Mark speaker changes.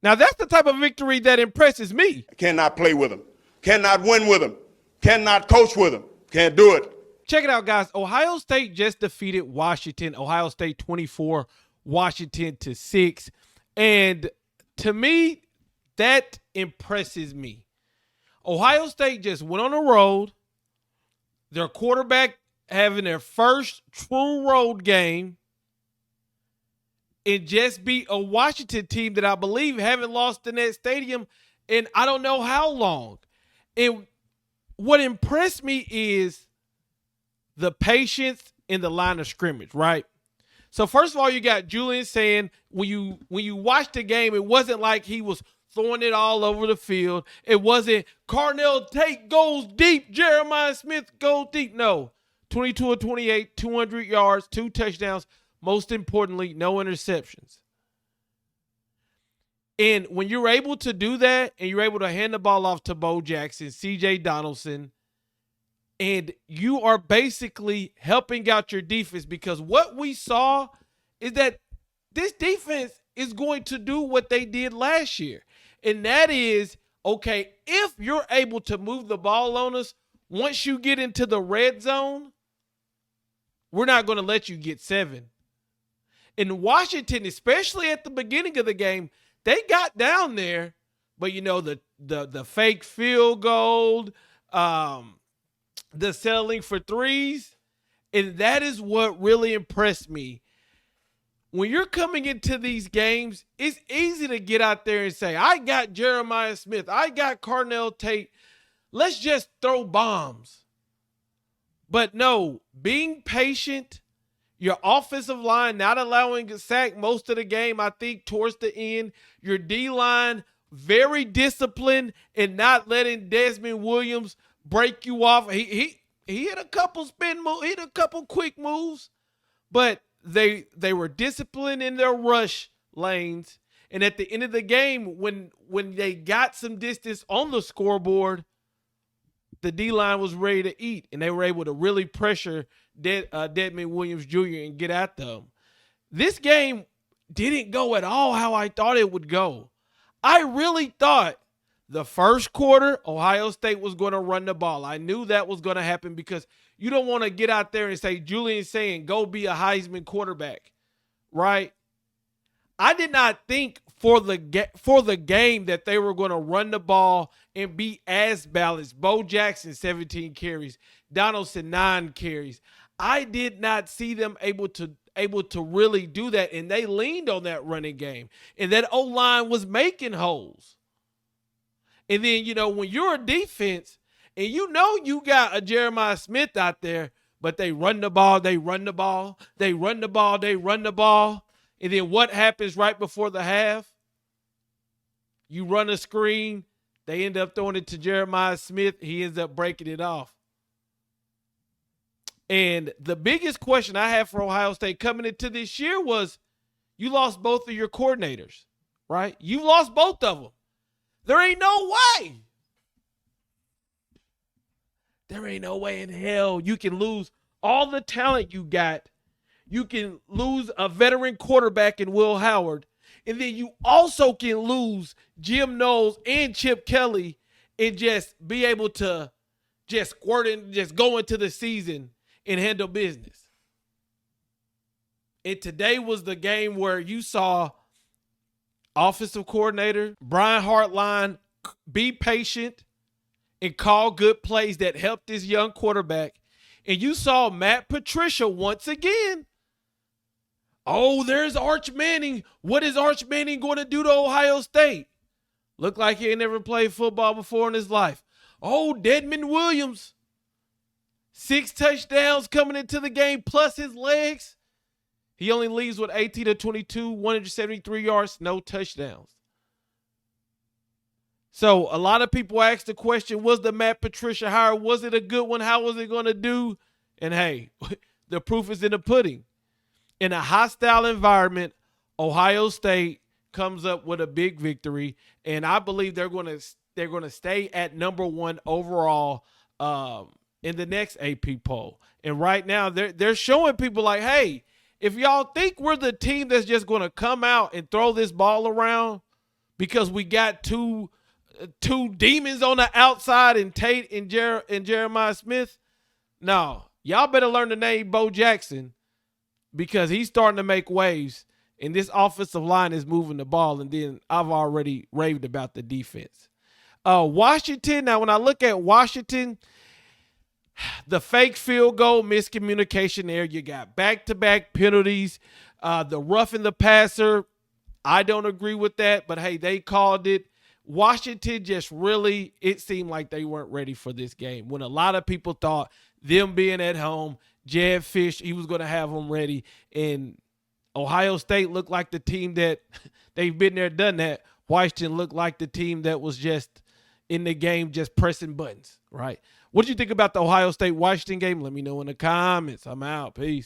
Speaker 1: Now, that's the type of victory that impresses me.
Speaker 2: Cannot play with them. Cannot win with them. Cannot coach with them. Can't do it.
Speaker 1: Check it out, guys. Ohio State just defeated Washington. Ohio State 24, Washington to 6. And to me, that impresses me. Ohio State just went on the road. Their quarterback having their first true road game and just beat a Washington team that I believe haven't lost in that stadium in I don't know how long. And what impressed me is the patience in the line of scrimmage, right? So first of all, you got Julian saying when you watch the game, it wasn't like he was throwing it all over the field. It wasn't Carnell Tate goes deep, Jeremiah Smith goes deep. No, 22 of 28, 200 yards, 2 touchdowns. Most importantly, no interceptions. And when you're able to do that and you're able to hand the ball off to Bo Jackson, CJ Donaldson, and you are basically helping out your defense, because what we saw is that this defense is going to do what they did last year. And that is, okay, if you're able to move the ball on us, once you get into the red zone, we're not going to let you get 7. In Washington, especially at the beginning of the game, they got down there, but you know, the fake field goal, the settling for threes, and that is what really impressed me. When you're coming into these games, it's easy to get out there and say, I got Jeremiah Smith, I got Carnell Tate, let's just throw bombs. But no, being patient, your offensive line not allowing a sack most of the game, I think towards the end, your D-line very disciplined and not letting Desmond Williams break you off. He hit a couple spin moves, hit a couple quick moves, but they were disciplined in their rush lanes. And at the end of the game, when they got some distance on the scoreboard, the D-line was ready to eat, and they were able to really pressure Desmond Williams Jr. and get at them. This game didn't go at all how I thought it would go. I really thought the first quarter, Ohio State was going to run the ball. I knew that was going to happen because you don't want to get out there and say, Julian saying, go be a Heisman quarterback, right? I did not think for the game that they were going to run the ball and be as balanced. Bo Jackson, 17 carries. Donaldson, 9 carries. I did not see them able to really do that, and they leaned on that running game. And that O-line was making holes. And then, you know, when you're a defense and you know you got a Jeremiah Smith out there, but they run the ball, they run the ball, they run the ball, they run the ball. And then what happens right before the half? You run a screen. They end up throwing it to Jeremiah Smith. He ends up breaking it off. And the biggest question I have for Ohio State coming into this year was you lost both of your coordinators, right? You lost both of them. There ain't no way. There ain't no way in hell you can lose all the talent you got. You can lose a veteran quarterback in Will Howard. And then you also can lose Jim Knowles and Chip Kelly and just be able to just squirt and just go into the season and handle business. And today was the game where you saw offensive coordinator Brian Hartline be patient and call good plays that helped this young quarterback. And you saw Matt Patricia once again. Oh, there's Arch Manning. What is Arch Manning going to do to Ohio State? Looked like he ain't never played football before in his life. Oh, Desmond Williams. 6 touchdowns coming into the game plus his legs. He only leaves with 18 to 22, 173 yards, no touchdowns. So a lot of people ask the question, was the Matt Patricia hire, was it a good one? How was it going to do? And hey, the proof is in the pudding. In a hostile environment, Ohio State comes up with a big victory, and I believe they're going to stay at number 1 overall in the next AP poll. And right now, they're showing people like, hey, if y'all think we're the team that's just going to come out and throw this ball around, because we got two demons on the outside in Tate and Jeremiah Smith. No, y'all better learn to name Bo Jackson because he's starting to make waves, and this offensive line is moving the ball. And then I've already raved about the defense. Washington. Now, when I look at Washington, the fake field goal, miscommunication there. You got back-to-back penalties. The roughing the passer, I don't agree with that, but hey, they called it. Washington just really, it seemed like they weren't ready for this game. When a lot of people thought them being at home, Jed Fish, he was going to have them ready. And Ohio State looked like the team that they've been there, done that. Washington looked like the team that was just in the game, just pressing buttons, right? What did you think about the Ohio State-Washington game? Let me know in the comments. I'm out. Peace.